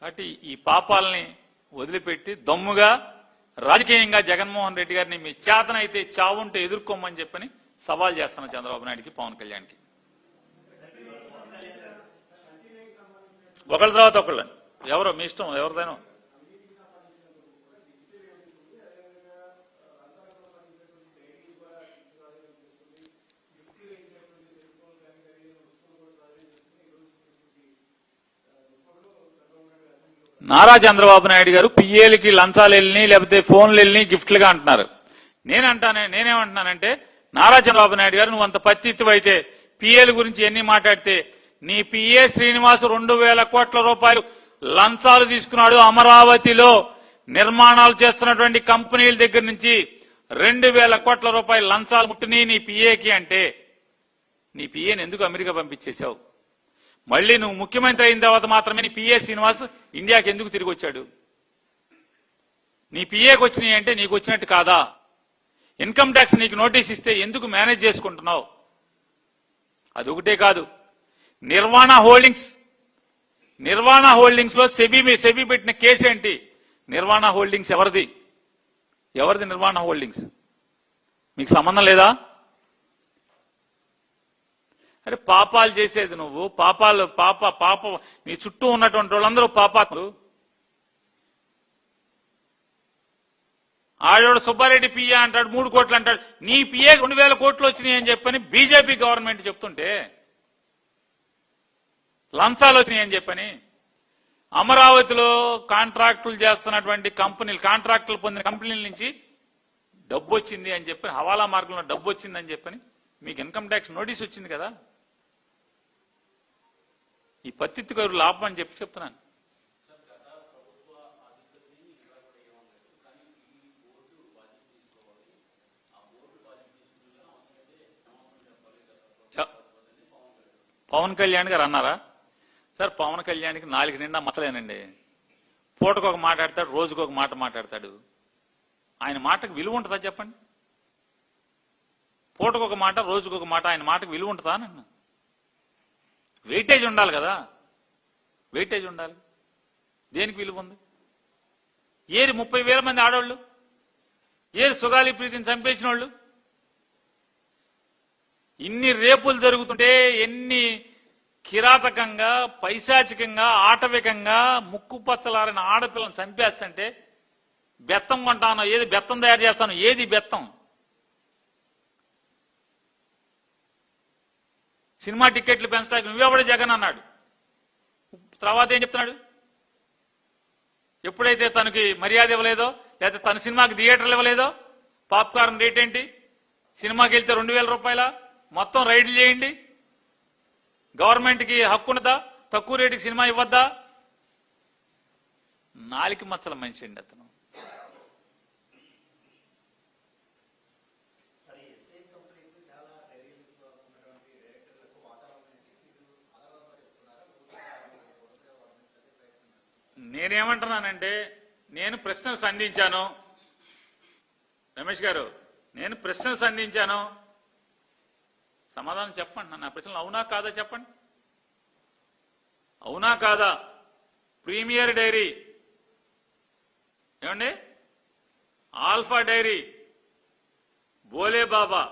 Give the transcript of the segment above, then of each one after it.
కాబట్టి ఈ పాపాలని వదిలిపెట్టి దమ్ముగా రాజకీయంగా జగన్మోహన్ రెడ్డి గారిని మీ చేతనైతే చావుంటే ఎదుర్కోమని చెప్పని సవాల్ చేస్తున్నా చంద్రబాబు నాయుడికి, పవన్ కళ్యాణ్కి. ఒకళ్ళ తర్వాత ఒకళ్ళు, ఎవరో మీ ఇష్టం, ఎవరిదైనా. నారా చంద్రబాబు నాయుడు గారు పిఏలకి లంచాలు వెళ్ళి లేకపోతే ఫోన్లు వెళ్ళి గిఫ్ట్లుగా అంటున్నారు. నేనేమంటున్నానంటే, నారా చంద్రబాబు నాయుడు గారు నువ్వు అంత పత్తిత్తువైతే పిఏల గురించి ఎన్ని మాట్లాడితే, నీ పిఏ శ్రీనివాస్ 2,000 కోట్ల రూపాయలు లంచాలు తీసుకున్నాడు. అమరావతిలో నిర్మాణాలు చేస్తున్నటువంటి కంపెనీల దగ్గర నుంచి 2,000 కోట్ల రూపాయలు లంచాలు ముట్టిని నీ పిఏకి అంటే, నీ పిఏని ఎందుకు అమెరికా పంపించేశావు? మళ్ళీ నువ్వు ముఖ్యమంత్రి అయిన తర్వాత మాత్రమే నీ పిఏ శ్రీనివాస్ ఇండియాకి ఎందుకు తిరిగి వచ్చాడు? నీ పిఏకి వచ్చినాయి అంటే నీకు వచ్చినట్టు కాదా? ఇన్కమ్ ట్యాక్స్ నీకు నోటీస్ ఇస్తే ఎందుకు మేనేజ్ చేసుకుంటున్నావు? అదొకటే కాదు, నిర్వాణ హోల్డింగ్స్ లో సెబీ పెట్టిన కేసు ఏంటి? నిర్వాణ హోల్డింగ్స్ ఎవరిది నిర్వాణ హోల్డింగ్స్? మీకు సంబంధం లేదా? అరే పాపాలు చేసేది నువ్వు, పాప నీ చుట్టూ ఉన్నటువంటి వాళ్ళందరూ పాపాత్ములు. ఆడోడు సుబ్బారెడ్డి పిఏ అంటాడు 3 కోట్లు అంటాడు, నీ పిఏ 2,000 కోట్లు వచ్చినాయి అని చెప్పని బీజేపీ గవర్నమెంట్ చెప్తుంటే, లంచాలు వచ్చినాయి అని చెప్పని అమరావతిలో కాంట్రాక్టులు చేస్తున్నటువంటి కంపెనీలు, కాంట్రాక్టులు పొందిన కంపెనీల నుంచి డబ్బు వచ్చింది అని చెప్పని, హవాలా మార్గంలో డబ్బు వచ్చిందని చెప్పని మీకు ఇన్కమ్ ట్యాక్స్ నోటీస్ వచ్చింది కదా. ఈ పత్తిత్తు గారు లాభం అని చెప్తున్నాను. పవన్ కళ్యాణ్ గారు అన్నారా? సార్ పవన్ కళ్యాణ్కి 4 నిండా మచ్చలేనండి. పూటకు ఒక మాట్లాడతాడు, రోజుకు ఒక మాట మాట్లాడతాడు. ఆయన మాటకు విలువ ఉంటుందా చెప్పండి? పూటకు ఒక మాట, రోజుకు ఒక మాట, ఆయన మాటకు విలువ ఉంటుందా నన్ను? వెయిటేజ్ ఉండాలి కదా, వెయిటేజ్ ఉండాలి. దేనికి విలువ ఉంది? ఏరి 30,000 మంది ఆడవాళ్ళు, ఏరి సుగాలి ప్రీతిని చంపేసిన వాళ్ళు, ఇన్ని రేపులు జరుగుతుంటే, ఎన్ని కిరాతకంగా, పైశాచికంగా, ఆటవికంగా ముక్కు పచ్చలారిన ఆడపిల్లని చంపేస్తుంటే, బెత్తం కొంటాను, ఏది బెత్తం తయారు చేస్తాను, ఏది బెత్తం? సినిమా టికెట్లు పెంచడానికి నువ్వెవడే జగన్ అన్నాడు. తర్వాత ఏం చెప్తున్నాడు? ఎప్పుడైతే తనకి మర్యాద ఇవ్వలేదో, లేకపోతే తన సినిమాకి థియేటర్లు ఇవ్వలేదో, పాప్కార్న్ రేట్ ఏంటి, సినిమాకి వెళ్తే 2,000 రూపాయల, మొత్తం రైడ్లు చేయండి, గవర్నమెంట్కి హక్కు ఉన్నదా, తక్కువ రేటుకి సినిమా ఇవ్వద్దా? 4 మచ్చల మనిషి అండి అతను. నేనేమంటున్నానంటే, నేను ప్రశ్నలు సంధించాను రమేష్ గారు, నేను ప్రశ్నలు సంధించాను, సమాధానం చెప్పండి. నా ప్రశ్నలు అవునా కాదా చెప్పండి. అవునా కాదా? ప్రీమియర్ డైరీ ఏమండి, alpha dairy, Bolebaba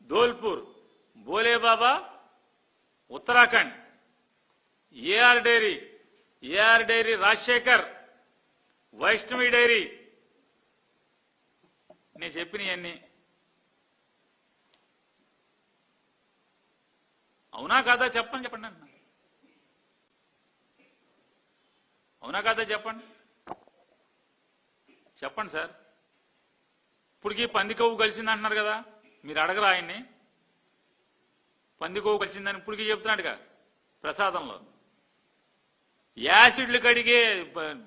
Dholpur, Bolebaba Uttarakhand, AR dairy Rajasekhar, Vaishnavi dairy, నేను చెప్పినవన్నీ అవునా కాదా చెప్పండి అన్న. అవునా కాదా చెప్పండి సార్. ఇప్పటికీ పంది కొవ్వు కలిసింది అంటున్నారు కదా, మీరు అడగరా ఆయన్ని? పంది కొవ్వు కలిసిందని ఇప్పటికీ చెప్తున్నాడుగా ప్రసాదంలో. యాసిడ్లు కడిగే,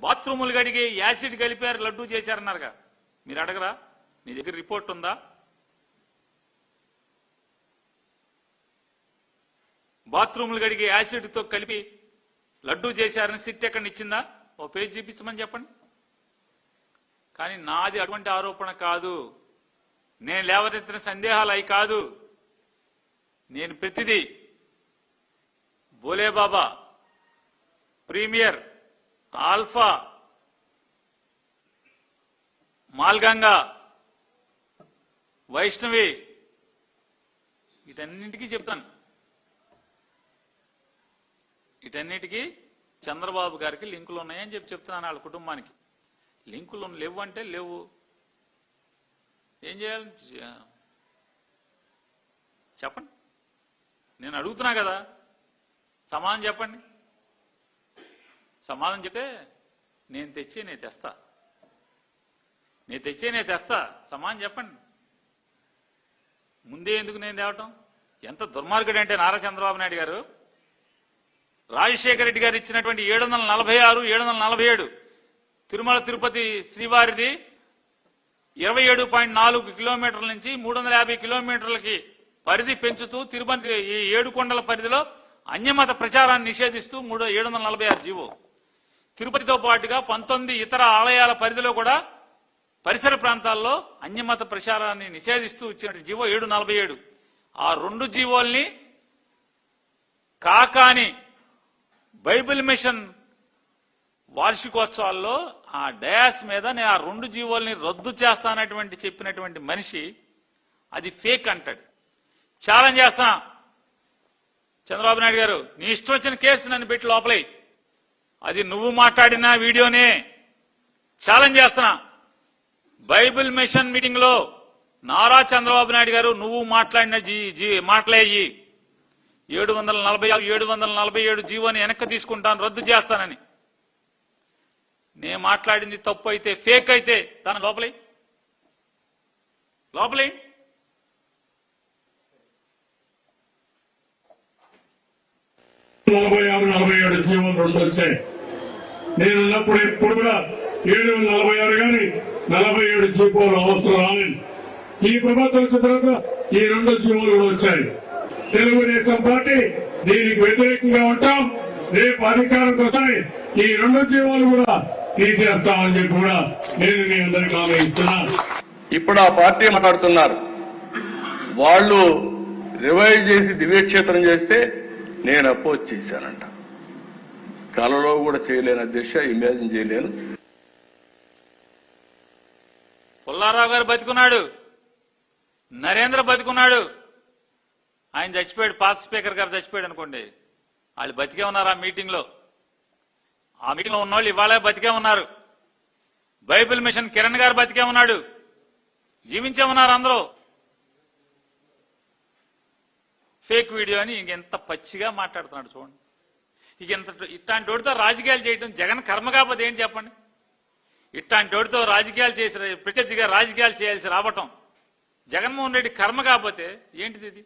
బాత్రూములు కడిగే యాసిడ్ కలిపారు, లడ్డూ చేశారన్నారుగా, మీరు అడగరా? నీ దగ్గర రిపోర్ట్ ఉందా? బాత్రూములు కడిగే యాసిడ్ తో కలిపి లడ్డూ చేశారని సిట్ ఎక్కడ ఇచ్చిందా? ఓ పేజ్ చూపించమని చెప్పండి. కానీ నాది అటువంటి ఆరోపణ కాదు, నేను లేవనెత్తిన సందేహాలు అవి కాదు. నేను ప్రతిదీ బోలేబాబా ప్రీమియర్, ఆల్ఫా, మాల్గంగా, వైష్ణవి, వీటన్నింటికీ చెప్తాను. వీటన్నిటికీ చంద్రబాబు గారికి లింకులు ఉన్నాయని చెప్తున్నాను. వాళ్ళ కుటుంబానికి లింకులు లేవు అంటే లేవు. ఏం చేయాలి చెప్పండి. నేను అడుగుతున్నా కదా, సమాధానం చెప్పండి. సమాధానం చెప్తే నేను తెస్తా. సమాధానం చెప్పండి. ముందే ఎందుకు నేను తేవటం? ఎంత దుర్మార్గుడు అంటే నారా చంద్రబాబు నాయుడు గారు, రాజశేఖర రెడ్డి గారు ఇచ్చినటువంటి 746, 747 తిరుమల తిరుపతి శ్రీవారిది 27.4 కిలోమీటర్ల నుంచి 350 కిలోమీటర్లకి పరిధి పెంచుతూ తిరుపతి ఈ 7 కొండల పరిధిలో అన్యమత ప్రచారాన్ని నిషేధిస్తూ 746 జీవో. తిరుపతితో పాటుగా 19 ఇతర ఆలయాల పరిధిలో కూడా పరిసర ప్రాంతాల్లో అన్యమత ప్రచారాన్ని నిషేధిస్తూ ఇచ్చిన జీవో 747. ఆ 2 జీవోల్ని కాకాని బైబిల్ మిషన్ వార్షికోత్సవాల్లో ఆ డయాస్ మీద నేను ఆ 2 జీవోల్ని రద్దు చేస్తానటువంటి చెప్పినటువంటి మనిషి అది ఫేక్ అంటాడు. ఛాలెంజ్ చేస్తున్నా, చంద్రబాబు నాయుడు గారు, నీ ఇష్టం వచ్చిన కేసు నన్ను పెట్టి లోపలై, అది నువ్వు మాట్లాడిన వీడియోనే. ఛాలెంజ్ చేస్తున్నా, బైబిల్ మిషన్ మీటింగ్ లో నారా చంద్రబాబు నాయుడు గారు నువ్వు మాట్లాడిన మాట్లాయి 747 జీవోని వెనక్కి తీసుకుంటాను, రద్దు చేస్తానని. నేను మాట్లాడింది తప్పు అయితే, ఫేక్ అయితే తన లోపలి 46, 47 జీవోలు 2 వచ్చాయి. నేను ఉన్నప్పుడు ఎప్పుడు కూడా 746 గాని 47 జీవోలు అవసరం రాలేదు. ఈ ప్రభుత్వం వచ్చిన తర్వాత ఈ 2 జీవోలు కూడా వచ్చాయి. తెలుగుదేశం పార్టీ దీనికి వ్యతిరేకంగా ఉంటాం. రేపు అధికారం కోసం ఈ 2 జీవోలు కూడా తీసేస్తామని చెప్పి కూడా నేను మీ అందరికీ హామీ ఇస్తున్నాను. ఇప్పుడు ఆ పార్టీ మాట్లాడుతున్నారు, వాళ్ళు రివైవ్ చేసి దివ్యక్షేత్రం చేస్తే నేను అపోజ్ చేశానంట. కలలో కూడా చేయలేని అధ్యక్ష, ఇమాజిన్ చేయలేను. పుల్లారావు గారు బతికున్నాడు, నరేంద్ర బతికున్నాడు, ఆయన చచ్చిపోయాడు, పాత స్పీకర్ గారు చచ్చిపోయాడు అనుకోండి. వాళ్ళు బతికే ఉన్నారు ఆ మీటింగ్ లో. ఆ మీటింగ్ లో ఉన్నవాళ్ళు ఇవాళ బతికే ఉన్నారు. బైబిల్ మిషన్ కిరణ్ గారు బతికే ఉన్నాడు, జీవించే ఉన్నారు అందరూ. ఫేక్ వీడియో అని ఇంకెంత పచ్చిగా మాట్లాడుతున్నాడు చూడండి. ఇట్లాంటి వాడితో రాజకీయాలు చేయడం జగన్ కర్మ కాకపోతే ఏంటి చెప్పండి. ఇట్లాంటి వాడితో రాజకీయాలు చేసి ప్రత్యర్థిగా రాజకీయాలు చేయాల్సి రావటం జగన్మోహన్ రెడ్డి కర్మ కాకపోతే ఏంటిది ఇది?